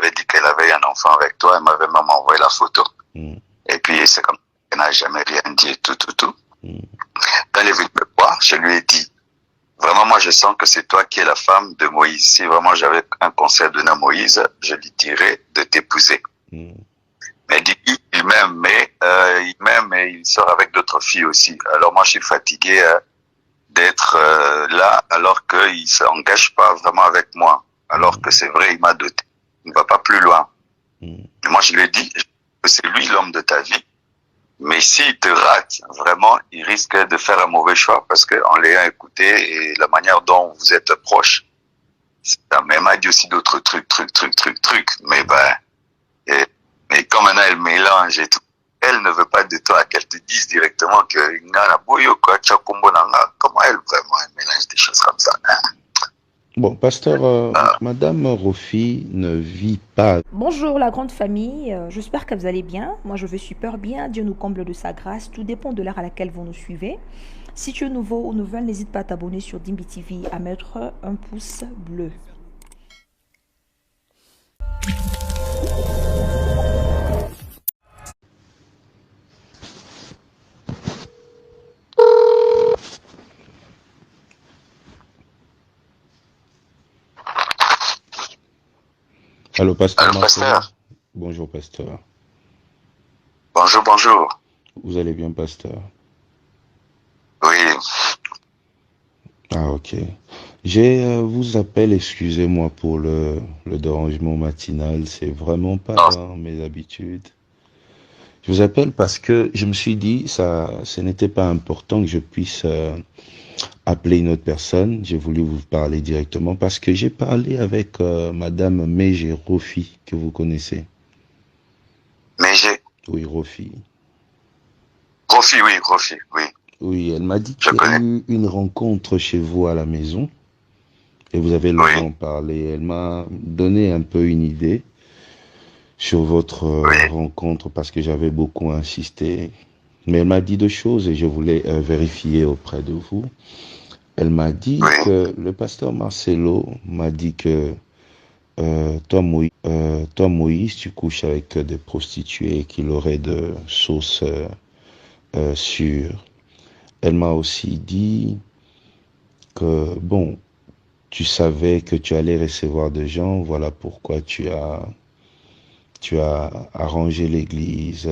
m'avait dit qu'elle avait un enfant avec toi, elle m'avait même envoyé la photo. mm, Et puis c'est comme elle n'a jamais rien dit et tout. mm, Quand elle est venue me voir, je lui ai dit, vraiment moi je sens que c'est toi qui es la femme de Moïse. Si vraiment j'avais un conseil à donner à Moïse, je lui dirais de t'épouser. mm, Mais il dit, il m'aime, mais il sort avec d'autres filles aussi. Alors moi je suis fatigué d'être là alors qu'il s'engage pas vraiment avec moi. Alors que c'est vrai, il m'a doté. Il ne va pas plus loin. mm. Et moi je lui ai dit que c'est lui l'homme de ta vie. Mais s'il te rate, vraiment, il risque de faire un mauvais choix parce qu'en l'ayant écouté et la manière dont vous êtes proche, ça m'a dit aussi d'autres trucs. Mais et, mais comme maintenant elle mélange et tout, elle ne veut pas de toi qu'elle te dise directement que comment elle vraiment elle mélange des choses comme ça. Hein? Bon, pasteur, Madame Rofi ne vit pas. Bonjour la grande famille, j'espère que vous allez bien. Moi je vais super bien, Dieu nous comble de sa grâce, tout dépend de l'heure à laquelle vous nous suivez. Si tu es nouveau ou nouvelle, n'hésite pas à t'abonner sur Dimbi TV, à mettre un pouce bleu. Allô, pasteur Allô, Marcelo. pasteur. Bonjour, pasteur. Bonjour. Vous allez bien, pasteur? Oui, Ah, ok. Vous appelle, excusez-moi pour le dérangement matinal, c'est vraiment pas non, dans mes habitudes. Je vous appelle parce que je me suis dit, ce n'était pas important que je puisse appeler une autre personne. J'ai voulu vous parler directement parce que j'ai parlé avec Madame Meije Rofi, que vous connaissez. mais j'ai Oui, Rofi. Rofi, oui, Oui, elle m'a dit je qu'il y a connais. eu une rencontre chez vous à la maison et vous avez Oui, longuement parlé. Elle m'a donné un peu une idée sur votre oui, rencontre parce que j'avais beaucoup insisté. Mais elle m'a dit deux choses et je voulais vérifier auprès de vous. Elle m'a dit oui. que le pasteur Marcelo m'a dit que toi, Moïse, tu couches avec des prostituées, qu'il aurait de sources sûres. Elle m'a aussi dit que, bon, tu savais que tu allais recevoir des gens, voilà pourquoi tu as arrangé l'église.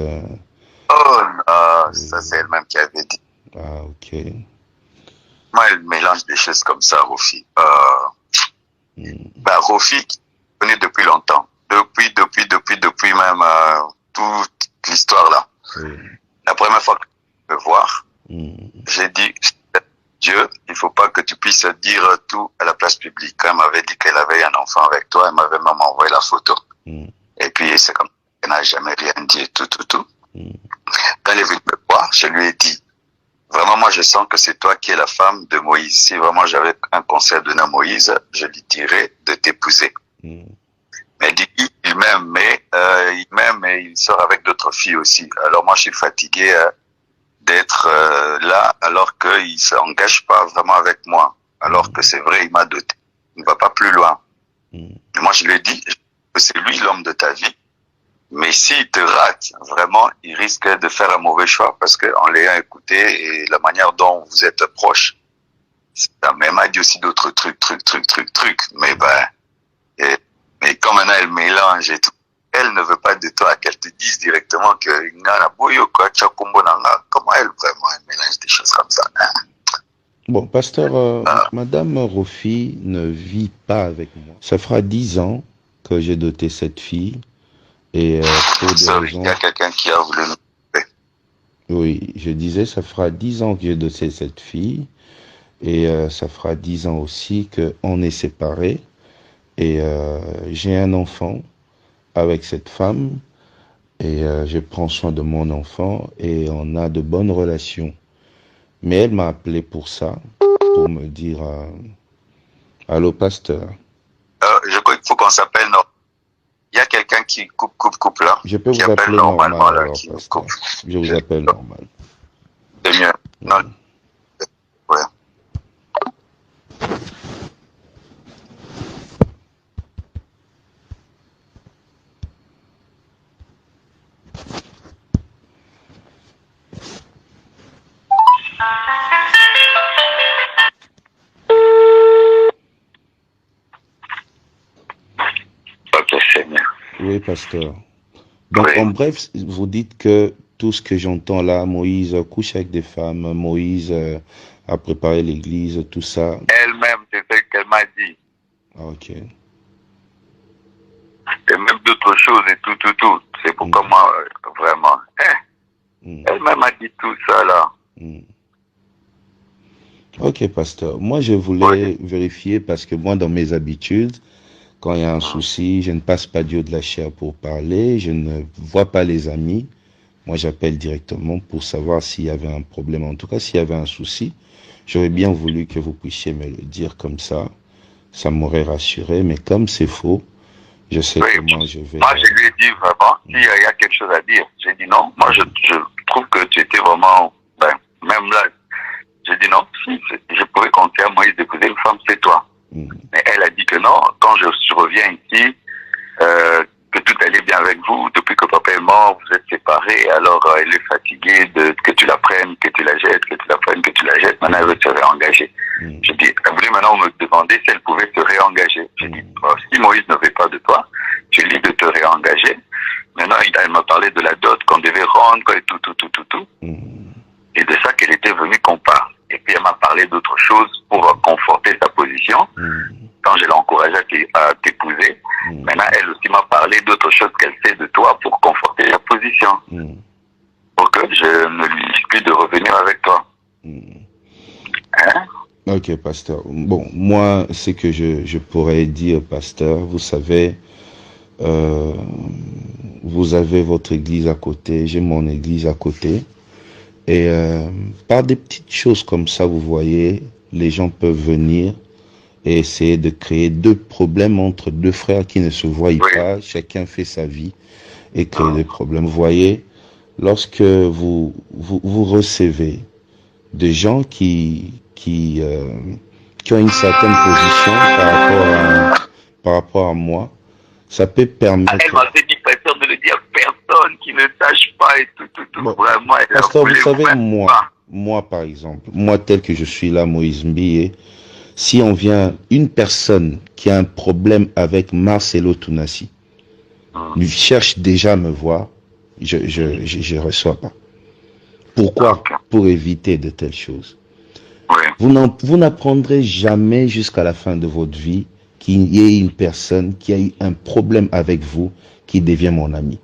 Oh non, ça c'est Oui. elle-même qui avait dit. Ah, ok. Moi, elle mélange des choses comme ça, Rofi. Hmm. Rofi, qui connaît depuis longtemps. Depuis même toute l'histoire là. Oui. La première fois que je me voir, Hmm. j'ai dit, Dieu, il faut pas que tu puisses dire tout à la place publique. Quand elle m'avait dit qu'elle avait un enfant avec toi, elle m'avait même envoyé la photo. Hmm. Et puis, c'est comme, elle n'a jamais rien dit, tout. Hmm. Quand elle est venue me voir, je lui ai dit, vraiment, moi, je sens que c'est toi qui es la femme de Moïse. Si vraiment j'avais un conseil à donner à Moïse, je lui dirais de t'épouser. Hmm. Mais il dit, il m'aime, mais il sort avec d'autres filles aussi. Alors moi, je suis fatigué d'être là alors qu'il s'engage pas vraiment avec moi. Alors que c'est vrai, il m'a doté. Il ne va pas plus loin. Hmm. Et moi, je lui ai dit que c'est lui l'homme de ta vie. Mais s'il te rate, vraiment, il risque de faire un mauvais choix parce qu'en l'ayant écouté et la manière dont vous êtes proche, ça m'a dit aussi d'autres trucs. Et, mais comme maintenant elle mélange et tout, elle ne veut pas de toi qu'elle te dise directement que comment elle vraiment elle mélange des choses comme ça. Hein? Bon, pasteur, Ah, Madame Rofi ne vit pas avec moi. Ça fera 10 ans que j'ai doté cette fille et pour des sorry, il y a raisons. quelqu'un qui a voulu nous... Oui, je disais, ça fera 10 ans que j'ai doté cette fille et ça fera 10 ans aussi qu'on est séparés et j'ai un enfant avec cette femme et je prends soin de mon enfant et on a de bonnes relations. Mais elle m'a appelé pour ça, pour me dire, allô, pasteur, Je crois qu'il faut qu'on s'appelle... Non. Il y a quelqu'un qui coupe là, je peux qui vous appelle appeler normalement normal là, alors, qui nous coupe. pasteur. Je vous appelle normal. C'est mieux. Non, Mm. ouais. Oui, pasteur. Donc, en Oui. bref, vous dites que tout ce que j'entends là, Moïse couche avec des femmes, Moïse a préparé l'église, tout ça. Elle-même, c'est ce qu'elle m'a dit. Ah, ok. Et même d'autres choses et tout. C'est pourquoi Mm, moi, vraiment. mm, Elle-même a dit tout ça là. mm. Ok, pasteur. Moi, je Oui. voulais vérifier parce que moi, dans mes habitudes, quand il y a un souci, je ne passe pas Dieu de la chair pour parler, je ne vois pas les amis. Moi, j'appelle directement pour savoir s'il y avait un problème. En tout cas, s'il y avait un souci, j'aurais bien voulu que vous puissiez me le dire comme ça. Ça m'aurait rassuré. Mais comme c'est faux, je sais Oui. comment je vais. Moi, je lui ai dit vraiment, s'il y a quelque chose à dire. J'ai dit non. Moi, je trouve que tu étais vraiment, même là, j'ai dit non. Si je pouvais compter à Moïse d'épouser une femme, c'est toi. Mm, Mais elle a dit que non. Quand je reviens ici, que tout allait bien avec vous. Depuis que papa est mort, vous êtes séparés. Alors, elle est fatiguée de que tu la prennes, que tu la jettes, que tu la prennes, que tu la jettes. Maintenant, elle veut se réengager. mm, Je dis, elle voulait maintenant me demander si elle pouvait se réengager. J'ai dit, mm, bon, si Moïse ne veut pas de toi, tu lui dis de te réengager. Maintenant, elle m'a parlé de la dot qu'on devait rendre et tout. mm, Et de ça qu'elle était venue qu'on parle. Et puis, elle m'a parlé d'autres choses pour conforter sa position. mm, Quand je l'ai encouragée à t'épouser, mm, maintenant, elle aussi m'a parlé d'autres choses qu'elle sait de toi pour conforter sa position. mm, Pour que je ne lui dise plus de revenir avec toi. mm. Hein? Ok, pasteur. Bon, moi, ce que je pourrais dire, pasteur, vous savez, euh, vous avez votre église à côté, j'ai mon église à côté. Et par des petites choses comme ça, vous voyez, les gens peuvent venir et essayer de créer deux problèmes entre deux frères qui ne se voient Oui. pas, chacun fait sa vie et créer des problèmes. Vous voyez, lorsque vous recevez des gens qui ont une certaine position par rapport à moi, ça peut Elle permettre... m'avait dit, pasteur, de le dire à personne qui ne sache pas et tout. Bon, Vraiment, elle a pasteur, vous voulu savez, vraiment pas. moi par exemple, moi tel que je suis là, Moïse Mbié, si on vient, une personne qui a un problème avec Marcelo Tounassi, lui cherche déjà à me voir, je reçois pas. Pourquoi? Ok. Pour éviter de telles choses. Oui. Vous n'apprendrez jamais jusqu'à la fin de votre vie qu'il y ait une personne qui a eu un problème avec vous qui devient mon ami.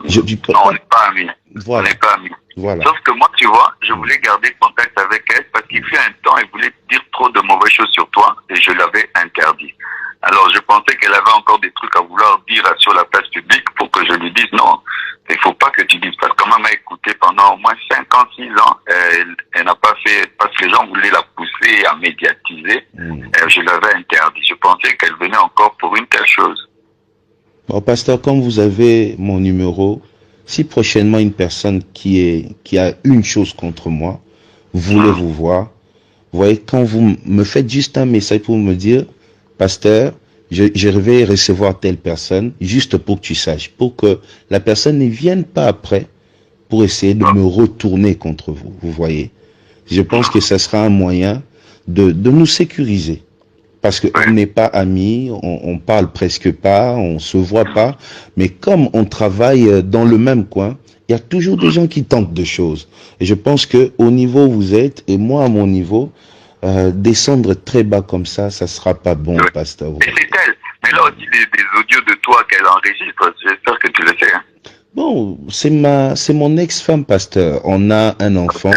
Je dis pas. Non, on n'est pas amis. Voilà. On n'est pas amis. Voilà. Sauf que moi, tu vois, je voulais garder contact avec elle parce qu'il fut un temps, elle voulait dire trop de mauvaises choses sur toi et je l'avais interdit. Alors, je pensais qu'elle avait encore des trucs à vouloir dire sur la place publique pour que je lui dise non. Il faut pas que tu dises, parce que maman m'a écouté pendant au moins 5 ans, 6 ans. Elle n'a pas fait, parce que les gens voulaient la pousser à médiatiser. Je l'avais interdit. Je pensais qu'elle venait encore pour une telle chose. Bon, pasteur, comme vous avez mon numéro, si prochainement une personne qui a une chose contre moi voulait vous voir, vous voyez, quand vous me faites juste un message pour me dire, pasteur, je vais recevoir telle personne, juste pour que tu saches, pour que la personne ne vienne pas après pour essayer de me retourner contre vous, vous voyez. Je pense que ce sera un moyen de nous sécuriser. Parce qu'on n'est pas amis, on parle presque pas, on se voit pas, mais comme on travaille dans le même coin, il y a toujours des gens qui tentent des choses. Et je pense que au niveau où vous êtes, et moi à mon niveau, descendre très bas comme ça sera pas bon, pasteur. Et c'est elle. Mais là aussi, des audios de toi qu'elle enregistre, j'espère que tu le sais. Hein. Bon, c'est mon ex-femme, pasteur. On a un enfant,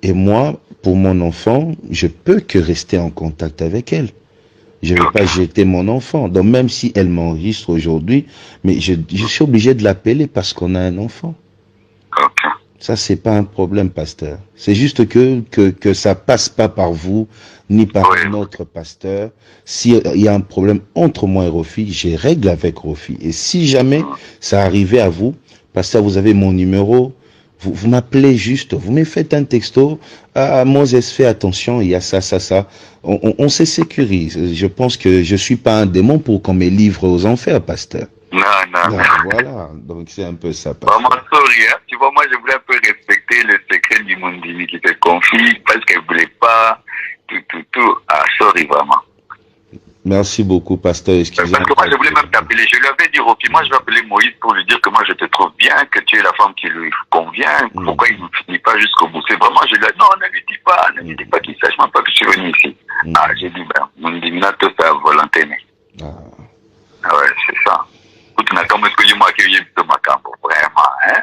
et moi, pour mon enfant, je peux que rester en contact avec elle. Je ne vais pas jeter mon enfant. Donc même si elle m'enregistre aujourd'hui, mais je suis obligé de l'appeler parce qu'on a un enfant. Okay. Ça, c'est pas un problème, pasteur. C'est juste que ça passe pas par vous, ni par un autre pasteur. S'il y a un problème entre moi et Rofi, j'ai règle avec Rofi. Et si jamais ça arrivait à vous, pasteur, vous avez mon numéro, vous m'appelez juste, vous me faites un texto, Moses, fais attention, il y a ça. On se sécurise. Je pense que je suis pas un démon pour qu'on me livre aux enfers, pasteur. Non. Voilà, donc c'est un peu ça, pasteur. Vraiment, sorry, hein. Tu vois, moi, je voulais un peu respecter le secret du Mundini qui te confie parce qu'elle voulait pas tout. Ah, sorry, vraiment. Merci beaucoup, pasteur. Excusez-moi. Parce que moi, je voulais même t'appeler. Je lui avais dit, ok, moi, je vais appeler Moïse pour lui dire que moi, je te trouve bien, que tu es la femme qui lui convient. Pourquoi il ne finit pas jusqu'au bout? C'est vraiment, je lui ai dit, non, ne lui dis pas qu'il sache même pas que je suis venu ici. Ah, j'ai dit, ben, mon divinateur, c'est à volonté. Ah ouais, c'est ça. Écoute, on a comme est-ce que moi qui viens de ma camp, vraiment, hein?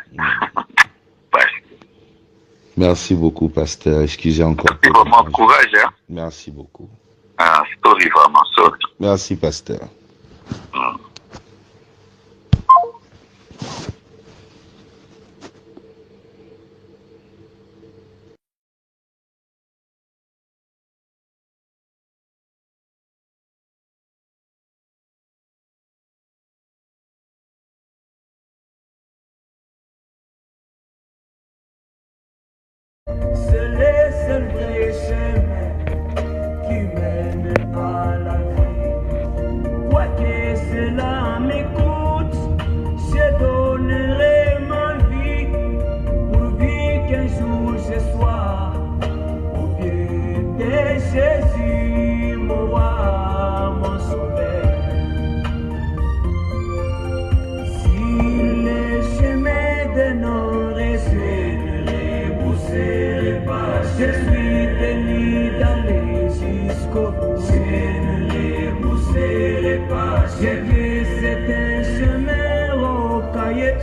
Ouais. Merci beaucoup, pasteur. Excusez encore. Merci vraiment, courage, hein? Merci beaucoup. Ah, sorry, vraiment, sorry. Merci, pasteur. C'est le seul vrai chemin qui mène à la vie. Quoi que cela m'écoute, je donnerai ma vie pourvu qu'un jour je sois au pied de Jésus, mon roi, mon sauveur. Si le chemin de nos récits je suis tenu d'aller jusqu'au bout. Je ne les pousserai pas. J'ai vu c'est un chemin rocailleux.